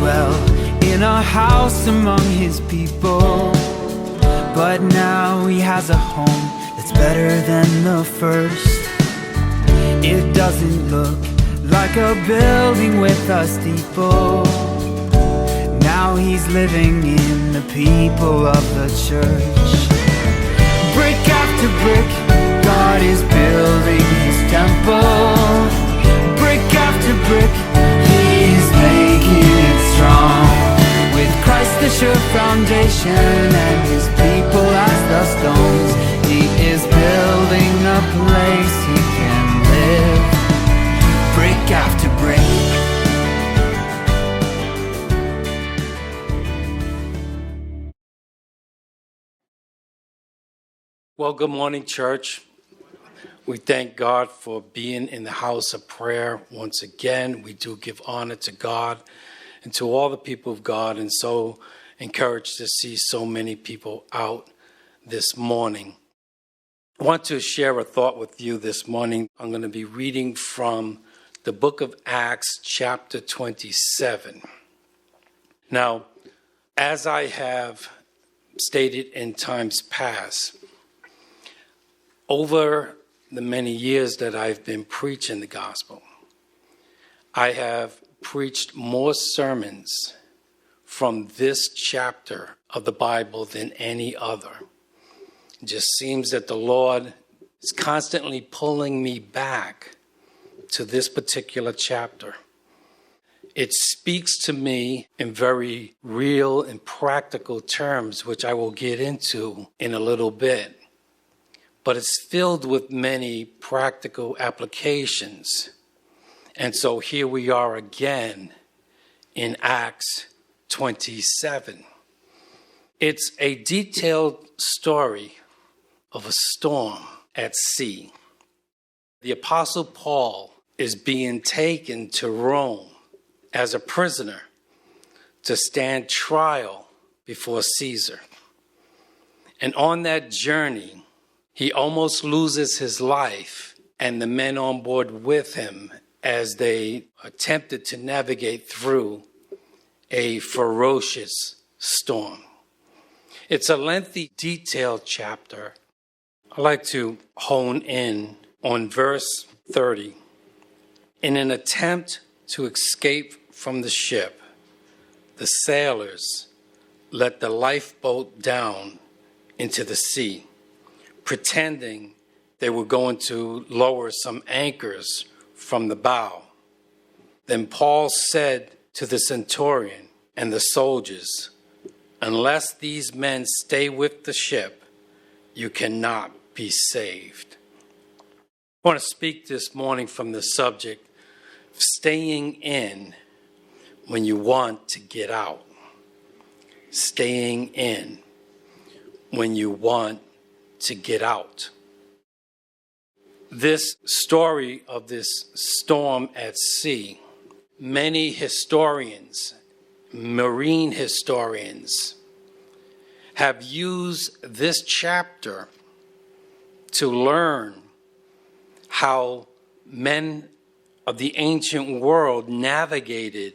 dwell in a house among his people. But now he has a home that's better than the first. It doesn't look like a building with a steeple. Now he's living in the people of the church. Brick after brick, God is building his temple. Brick after brick, he's making it strong. With Christ the sure foundation and his people as the stones, he is building a place he can live. Brick after brick. Well, good morning, church. We thank God for being in the house of prayer once again. We do give honor to God and to all the people of God, and so encouraged to see so many people out this morning. I want to share a thought with you this morning. I'm going to be reading from the book of Acts, chapter 27. Now, as I have stated in times past, over the many years that I've been preaching the gospel, I have preached more sermons from this chapter of the Bible than any other. It just seems that the Lord is constantly pulling me back to this particular chapter. It speaks to me in very real and practical terms, which I will get into in a little bit. But it's filled with many practical applications. And so here we are again in Acts 27. It's a detailed story of a storm at sea. The Apostle Paul is being taken to Rome as a prisoner to stand trial before Caesar. And on that journey, he almost loses his life and the men on board with him as they attempted to navigate through a ferocious storm. It's a lengthy, detailed chapter. I'd like to hone in on verse 30. In an attempt to escape from the ship, the sailors let the lifeboat down into the sea, pretending they were going to lower some anchors from the bow. Then Paul said to the centurion and the soldiers, "Unless these men stay with the ship, you cannot be saved." I want to speak this morning from the subject of staying in when you want to get out. Staying in when you want to get out. This story of this storm at sea, many historians, marine historians, have used this chapter to learn how men of the ancient world navigated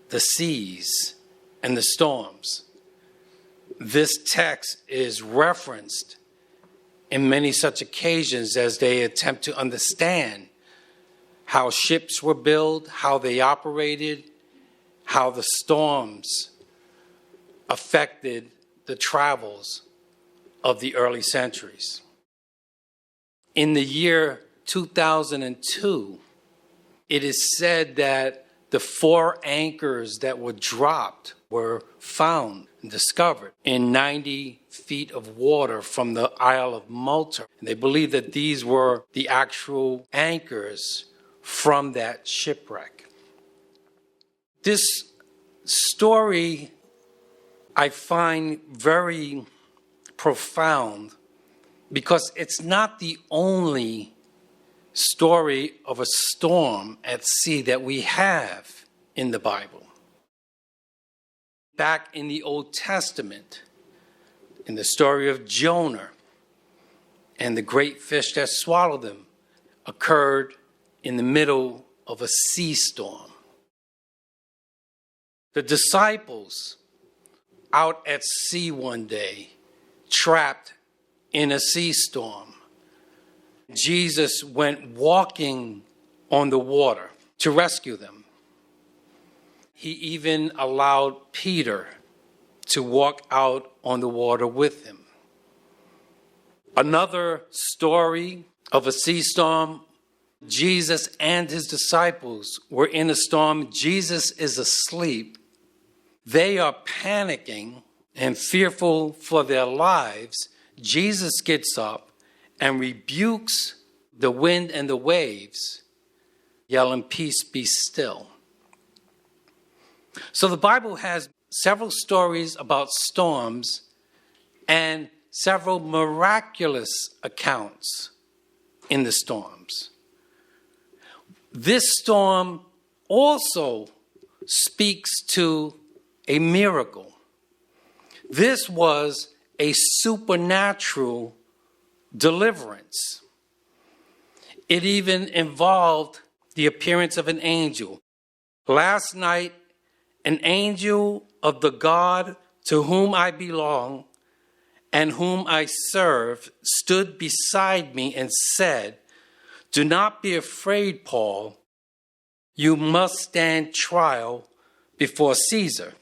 the seas and the storms. This text is referenced in many such occasions as they attempt to understand how ships were built, how they operated, how the storms affected the travels of the early centuries. In the year 2002, it is said that the 4 anchors that were dropped were found and discovered in 90 feet of water from the Isle of Malta. And they believe that these were the actual anchors from that shipwreck. This story I find very profound because it's not the only story of a storm at sea that we have in the Bible. Back in the Old Testament, in the story of Jonah and the great fish that swallowed him, occurred in the middle of a sea storm. The disciples out at sea one day, trapped in a sea storm. Jesus went walking on the water to rescue them. He even allowed Peter to walk out on the water with him. Another story of a sea storm, Jesus and his disciples were in a storm. Jesus is asleep. They are panicking and fearful for their lives. Jesus gets up and rebukes the wind and the waves, yelling, "Peace, be still." So the Bible has several stories about storms and several miraculous accounts in the storms. This storm also speaks to a miracle. This was a supernatural deliverance. It even involved the appearance of an angel. Last night, an angel of the God to whom I belong and whom I serve stood beside me and said, "Do not be afraid, Paul. You must stand trial before Caesar.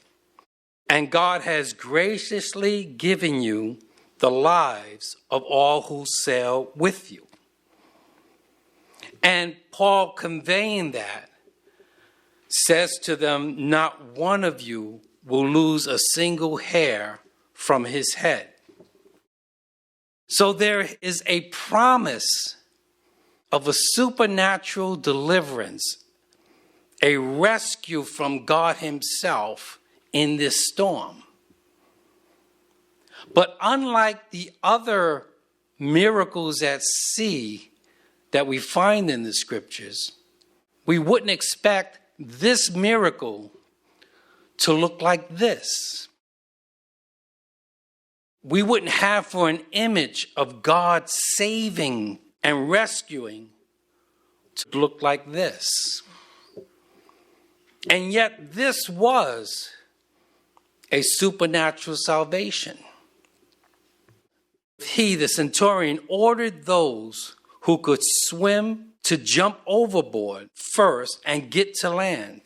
And God has graciously given you the lives of all who sail with you." And Paul, conveying that, says to them, "Not one of you will lose a single hair from his head." So there is a promise of a supernatural deliverance, a rescue from God himself in this storm. But unlike the other miracles at sea that we find in the scriptures, we wouldn't expect this miracle to look like this. We wouldn't have for an image of God saving and rescuing to look like this. And yet this was a supernatural salvation. He, the centurion, ordered those who could swim to jump overboard first and get to land.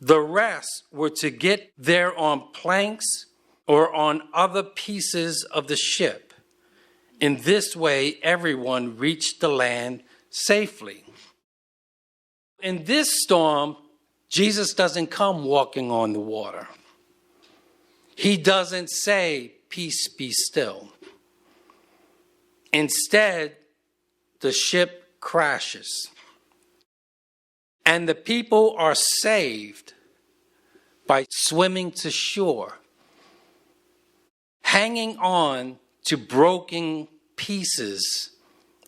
The rest were to get there on planks or on other pieces of the ship. In this way, everyone reached the land safely. In this storm, Jesus doesn't come walking on the water. He doesn't say, "Peace, be still." Instead, the ship crashes. And the people are saved by swimming to shore, hanging on to broken pieces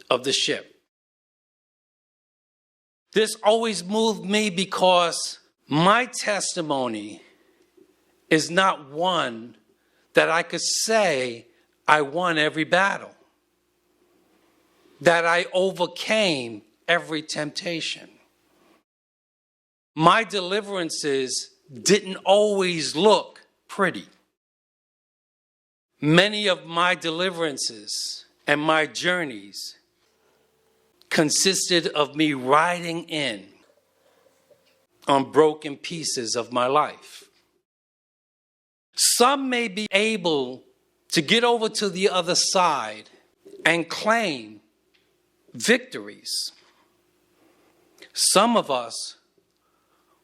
of the ship. This always moved me because my testimony is not one that I could say I won every battle, that I overcame every temptation. My deliverances didn't always look pretty. Many of my deliverances and my journeys consisted of me riding in on broken pieces of my life. Some may be able to get over to the other side and claim victories. Some of us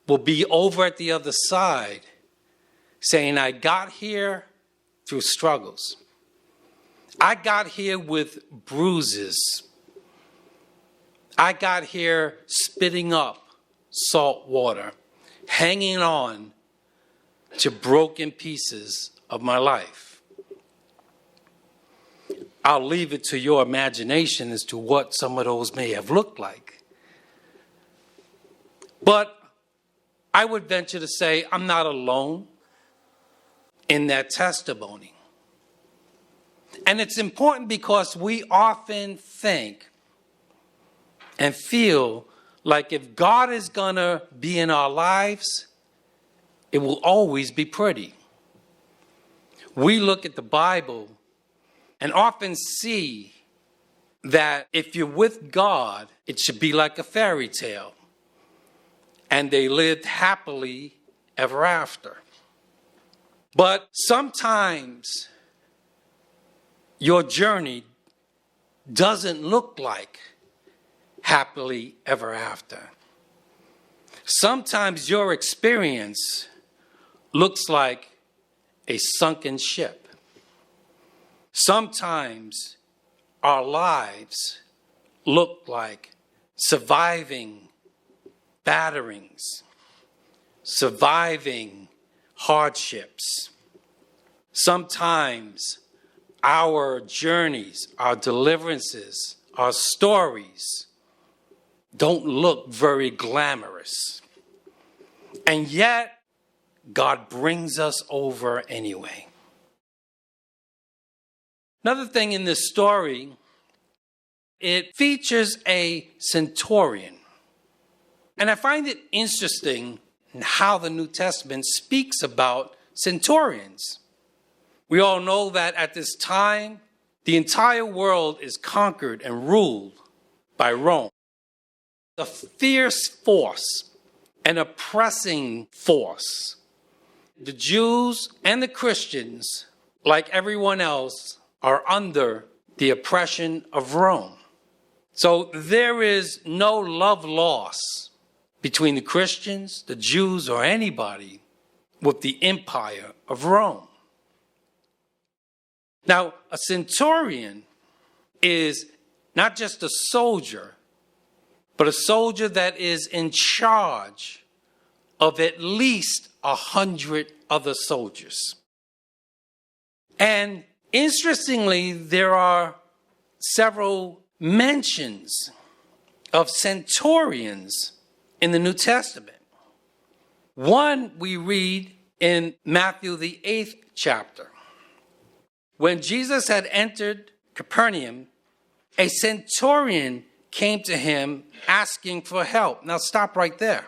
will be over at the other side saying, "I got here through struggles. I got here with bruises. I got here spitting up salt water, hanging on to broken pieces of my life." I'll leave it to your imagination as to what some of those may have looked like. But I would venture to say I'm not alone in that testimony. And it's important because we often think and feel like if God is going to be in our lives, it will always be pretty. We look at the Bible and often see that if you're with God, it should be like a fairy tale. And they lived happily ever after. But sometimes your journey doesn't look like happily ever after. Sometimes your experience looks like a sunken ship. Sometimes our lives look like surviving batterings, surviving hardships. Sometimes our journeys, our deliverances, our stories don't look very glamorous. And yet, God brings us over anyway. Another thing in this story, it features a centurion. And I find it interesting how the New Testament speaks about centurions. We all know that at this time, the entire world is conquered and ruled by Rome. A fierce force, an oppressing force. The Jews and the Christians, like everyone else, are under the oppression of Rome. So there is no love lost between the Christians, the Jews, or anybody with the empire of Rome. Now, a centurion is not just a soldier, but a soldier that is in charge of at least 100 other soldiers. And interestingly, there are several mentions of centurions in the New Testament. One we read in Matthew, the 8th chapter. When Jesus had entered Capernaum, a centurion came to him asking for help. Now stop right there.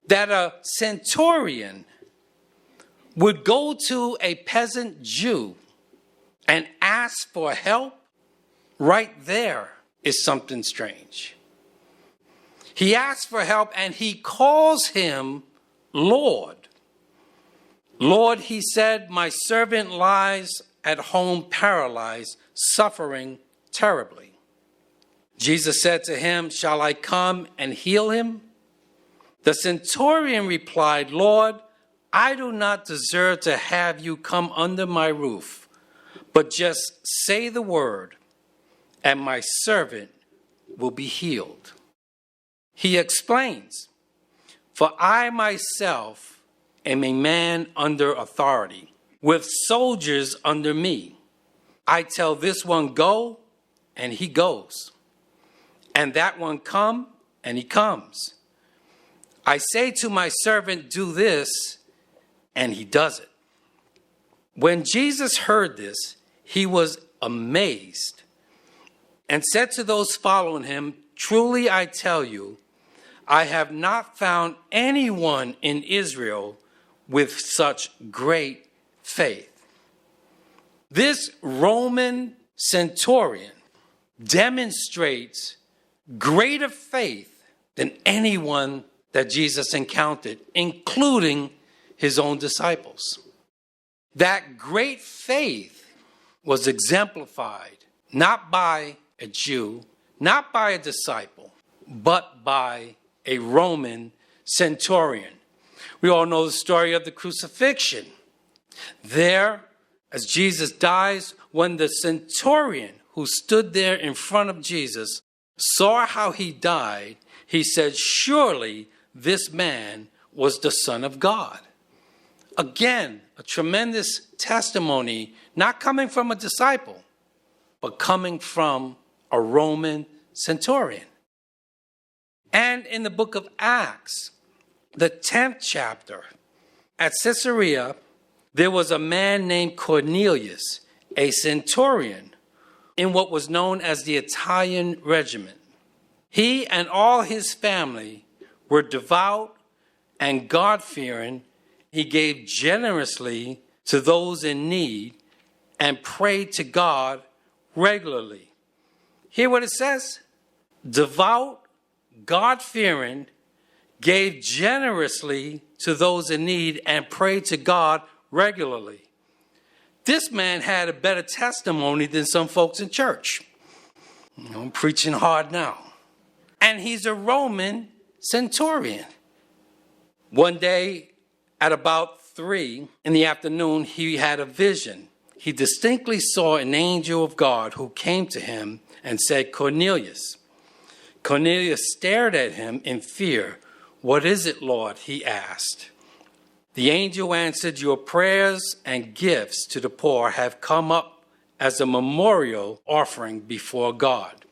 That a centurion would go to a peasant Jew and ask for help, right there is something strange. He asks for help and he calls him Lord. Lord, he said, my servant lies at home paralyzed, suffering terribly. Jesus said to him, shall I come and heal him? The centurion replied, Lord, I do not deserve to have you come under my roof, but just say the word, and my servant will be healed. He explains, for I myself am a man under authority, with soldiers under me. I tell this one, go, and he goes. And that one, come, and he comes. I say to my servant, do this, and he does it. When Jesus heard this, he was amazed and said to those following him, truly I tell you, I have not found anyone in Israel with such great faith. This Roman centurion demonstrates greater faith than anyone that Jesus encountered, including his own disciples. That great faith was exemplified not by a Jew, not by a disciple, but by a Roman centurion. We all know the story of the crucifixion. There, as Jesus dies, when the centurion who stood there in front of Jesus saw how he died, he said, surely this man was the Son of God. Again, a tremendous testimony, not coming from a disciple, but coming from a Roman centurion. And in the book of Acts, the 10th chapter, at Caesarea, there was a man named Cornelius, a centurion in what was known as the Italian regiment. He and all his family were devout and God-fearing He gave generously to those in need and prayed to God regularly. Hear what it says? Devout, God-fearing, gave generously to those in need and prayed to God regularly. This man had a better testimony than some folks in church. I'm preaching hard now. And he's a Roman centurion. One day at about 3 in the afternoon, he had a vision. He distinctly saw an angel of God who came to him and said, Cornelius. Cornelius stared at him in fear. What is it, Lord? He asked. The angel answered, your prayers and gifts to the poor have come up as a memorial offering before God.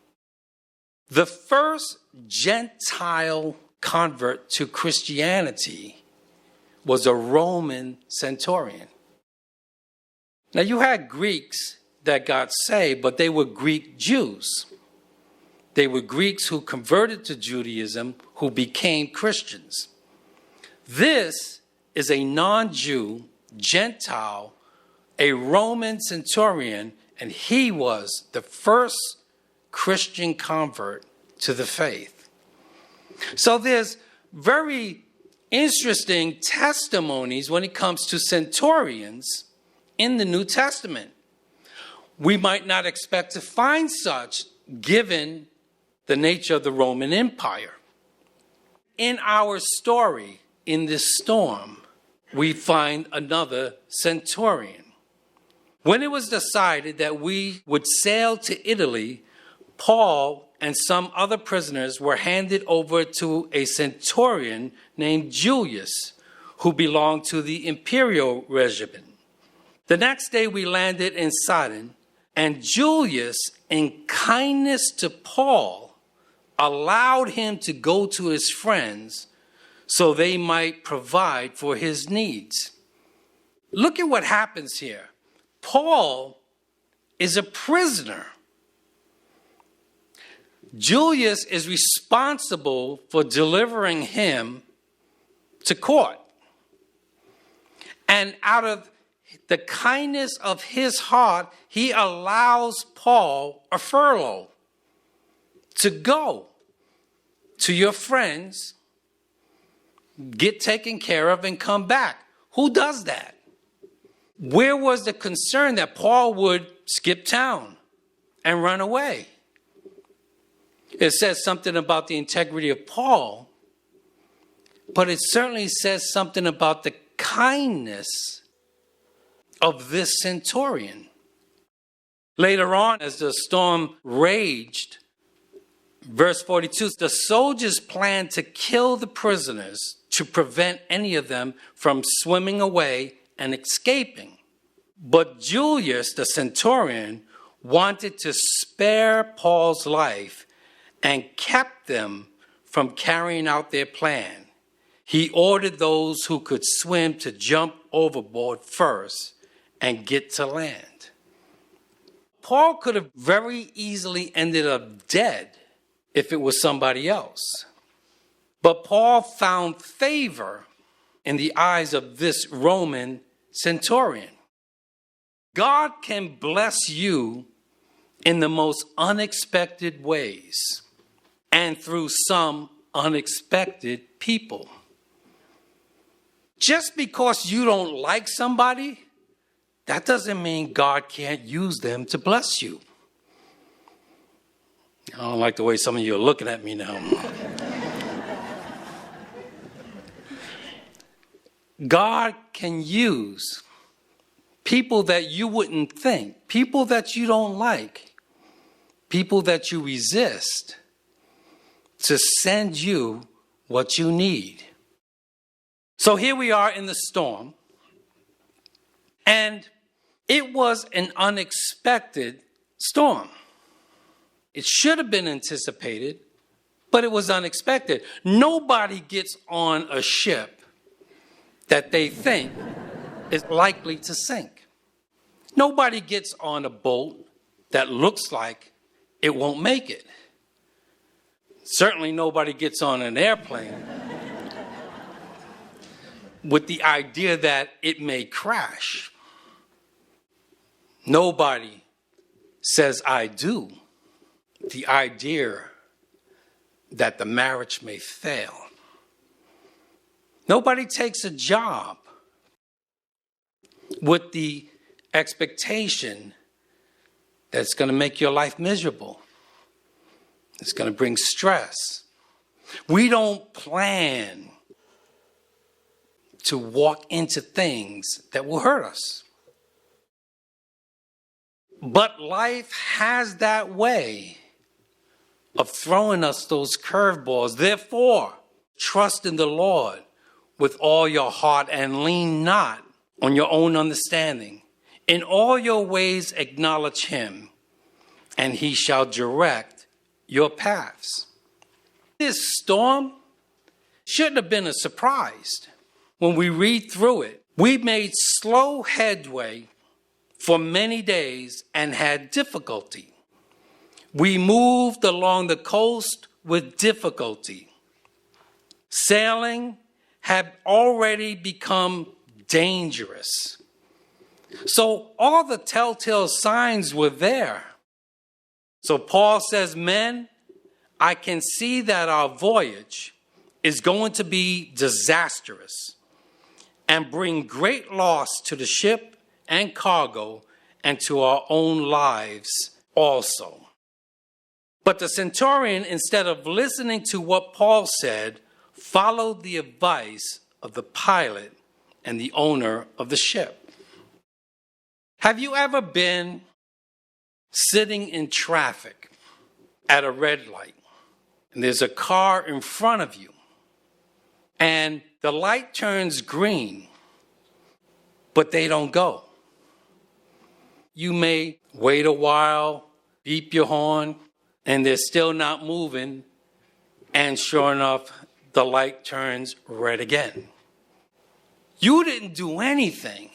The first Gentile convert to Christianity was a Roman centurion. Now, you had Greeks that got saved, but they were Greek Jews. They were Greeks who converted to Judaism, who became Christians. This is a non-Jew, Gentile, a Roman centurion, and he was the first Christian convert to the faith. So there's very interesting testimonies when it comes to centurions in the New Testament. We might not expect to find such given the nature of the Roman Empire. In our story, in this storm, we find another centurion. When it was decided that we would sail to Italy, Paul and some other prisoners were handed over to a centurion named Julius, who belonged to the imperial regiment. The next day we landed in Sidon, and Julius, in kindness to Paul, allowed him to go to his friends so they might provide for his needs. Look at what happens here. Paul is a prisoner. Julius is responsible for delivering him to court. And out of the kindness of his heart, he allows Paul a furlough to go to your friends, get taken care of, and come back. Who does that? Where was the concern that Paul would skip town and run away? It says something about the integrity of Paul, but it certainly says something about the kindness of this centurion. Later on, as the storm raged, verse 42, the soldiers planned to kill the prisoners to prevent any of them from swimming away and escaping. But Julius, the centurion, wanted to spare Paul's life and kept them from carrying out their plan. He ordered those who could swim to jump overboard first and get to land. Paul could have very easily ended up dead if it was somebody else. But Paul found favor in the eyes of this Roman centurion. God can bless you in the most unexpected ways and through some unexpected people. Just because you don't like somebody, that doesn't mean God can't use them to bless you. I don't like the way some of you are looking at me now. God can use people that you wouldn't think, people that you don't like, people that you resist, to send you what you need. So here we are in the storm, and it was an unexpected storm. It should have been anticipated, but it was unexpected. Nobody gets on a ship that they think is likely to sink. Nobody gets on a boat that looks like it won't make it. Certainly nobody gets on an airplane with the idea that it may crash. Nobody says I do. The idea that the marriage may fail. Nobody takes a job with the expectation that it's going to make your life miserable. It's going to bring stress. We don't plan to walk into things that will hurt us. But life has that way of throwing us those curveballs. Therefore, trust in the Lord with all your heart and lean not on your own understanding. In all your ways acknowledge him, and he shall direct your paths. This storm shouldn't have been a surprise. When we read through it, we made slow headway for many days and had difficulty. We moved along the coast with difficulty. Sailing had already become dangerous. So all the telltale signs were there. So Paul says, men, I can see that our voyage is going to be disastrous and bring great loss to the ship and cargo and to our own lives also. But the centurion, instead of listening to what Paul said, followed the advice of the pilot and the owner of the ship. Have you ever been sitting in traffic at a red light and there's a car in front of you and the light turns green, but they don't go? You may wait a while, beep your horn, and they're still not moving, and sure enough, the light turns red again. You didn't do anything,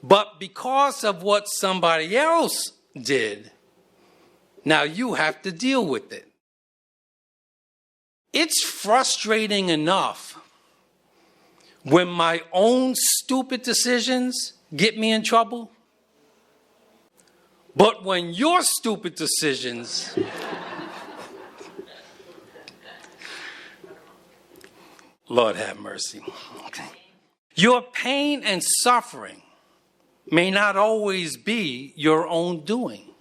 but because of what somebody else did, now you have to deal with it. It's frustrating enough when my own stupid decisions get me in trouble, but when your stupid decisions Lord have mercy. Okay. Your pain and suffering may not always be your own doing.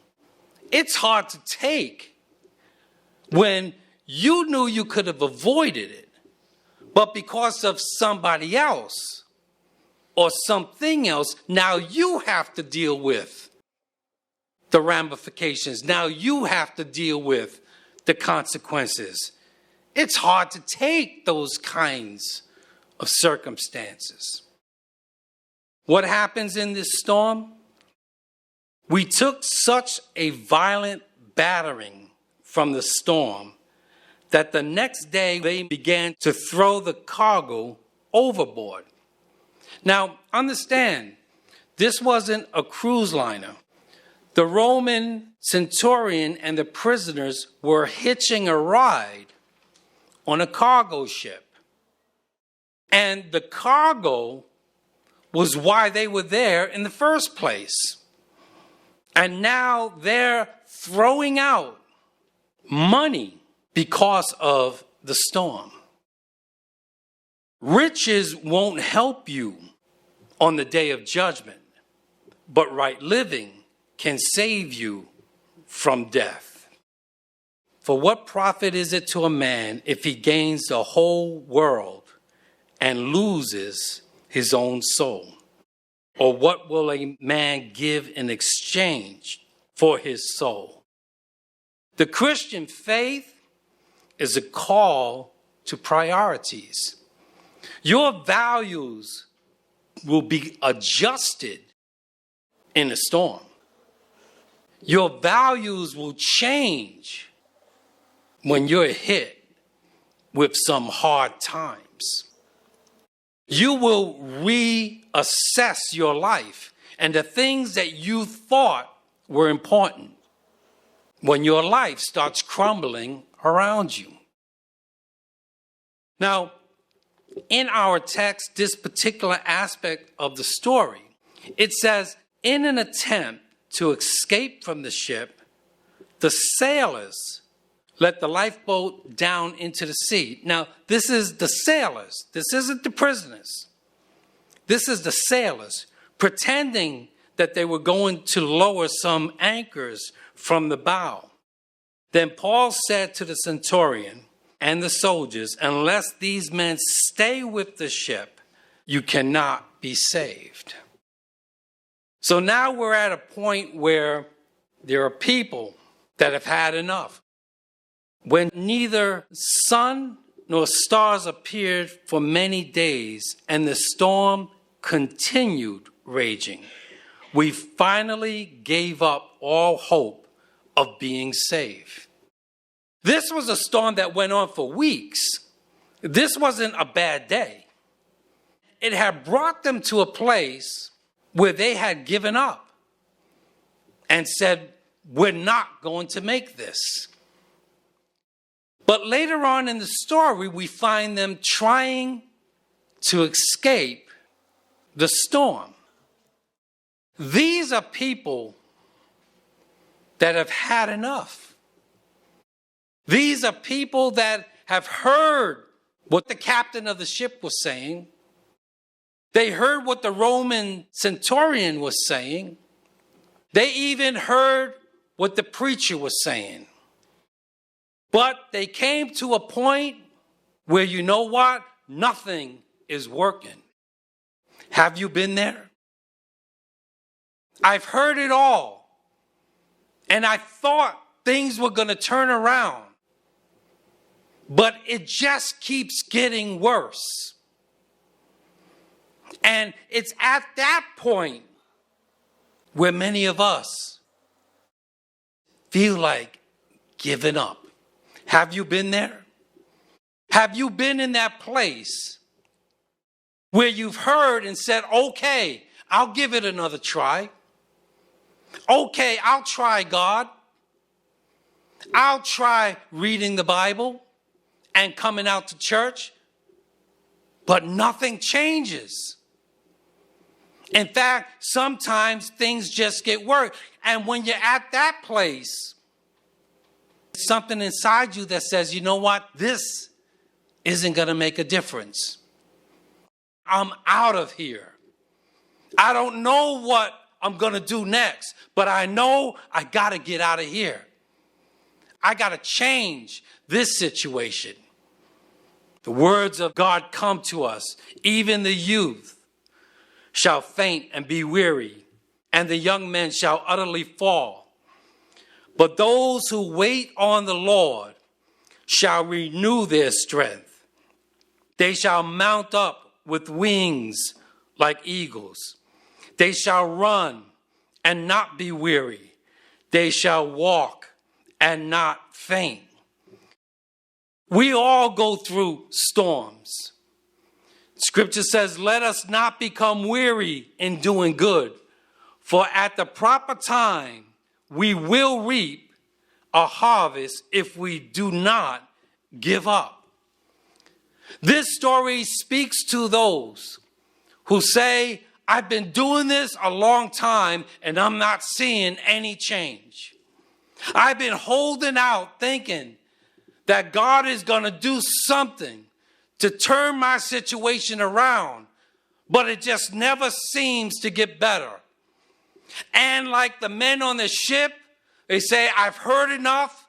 It's hard to take when you knew you could have avoided it, but because of somebody else or something else, now you have to deal with the ramifications. Now you have to deal with the consequences. It's hard to take those kinds of circumstances. What happens in this storm? We took such a violent battering from the storm that the next day they began to throw the cargo overboard. Now, understand, this wasn't a cruise liner. The Roman centurion and the prisoners were hitching a ride on a cargo ship. And the cargo was why they were there in the first place. And now they're throwing out money because of the storm. Riches won't help you on the day of judgment, but right living can save you from death. For what profit is it to a man if he gains the whole world and loses his own soul? Or what will a man give in exchange for his soul? The Christian faith is a call to priorities. Your values will be adjusted in a storm. Your values will change when you're hit with some hard times. You will reassess your life and the things that you thought were important when your life starts crumbling around you. Now, in our text, this particular aspect of the story, it says, in an attempt to escape from the ship, the sailors let the lifeboat down into the sea. Now, this is the sailors. This isn't the prisoners. This is the sailors pretending that they were going to lower some anchors from the bow. Then Paul said to the centurion and the soldiers, unless these men stay with the ship, you cannot be saved. So now we're at a point where there are people that have had enough. When neither sun nor stars appeared for many days and the storm continued raging, we finally gave up all hope of being saved. This was a storm that went on for weeks. This wasn't a bad day. It had brought them to a place where they had given up and said, we're not going to make this. But later on in the story, we find them trying to escape the storm. These are people that have had enough. These are people that have heard what the captain of the ship was saying. They heard what the Roman centurion was saying. They even heard what the preacher was saying. But they came to a point where, you know what? Nothing is working. Have you been there? I've heard it all. And I thought things were going to turn around. But it just keeps getting worse. And it's at that point where many of us feel like giving up. Have you been there? Have you been in that place where you've heard and said, okay, I'll give it another try. Okay, I'll try God. I'll try reading the Bible and coming out to church. But nothing changes. In fact, sometimes things just get worse. And when you're at that place, something inside you that says, you know what? This isn't going to make a difference. I'm out of here. I don't know what I'm going to do next, but I know I got to get out of here. I got to change this situation. The words of God come to us. Even the youth shall faint and be weary, and the young men shall utterly fall. But those who wait on the Lord shall renew their strength. They shall mount up with wings like eagles. They shall run and not be weary. They shall walk and not faint. We all go through storms. Scripture says, let us not become weary in doing good, for at the proper time we will reap a harvest if we do not give up. This story speaks to those who say, I've been doing this a long time and I'm not seeing any change. I've been holding out thinking that God is going to do something to turn my situation around, but it just never seems to get better. And like the men on the ship, they say, I've heard enough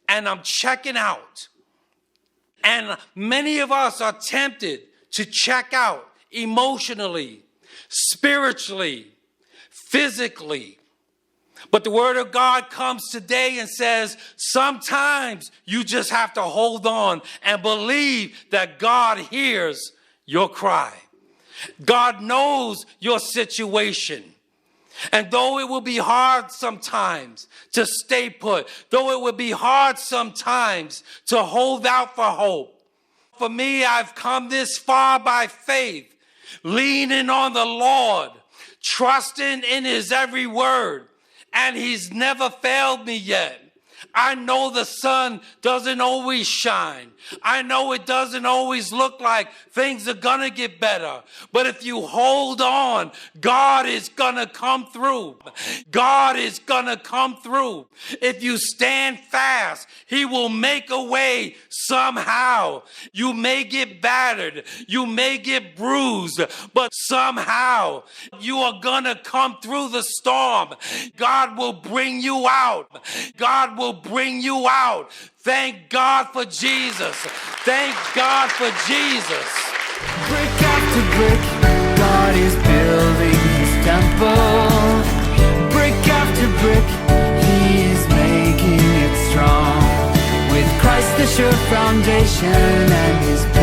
and I'm checking out. And many of us are tempted to check out emotionally, spiritually, physically. But the word of God comes today and says, sometimes you just have to hold on and believe that God hears your cry. God knows your situation. And though it will be hard sometimes to stay put, though it will be hard sometimes to hold out for hope, for me, I've come this far by faith, leaning on the Lord, trusting in his every word. And he's never failed me yet. I know the sun doesn't always shine. I know it doesn't always look like things are gonna get better. But if you hold on, God is gonna come through. God is gonna come through. If you stand fast, He will make a way somehow. You may get battered, you may get bruised, but somehow you are gonna come through the storm. God will bring you out. God will bring you out. Thank God for Jesus. Thank God for Jesus. Brick after brick, God is building His temple. Brick after brick, He is making it strong. With Christ the sure foundation and His people.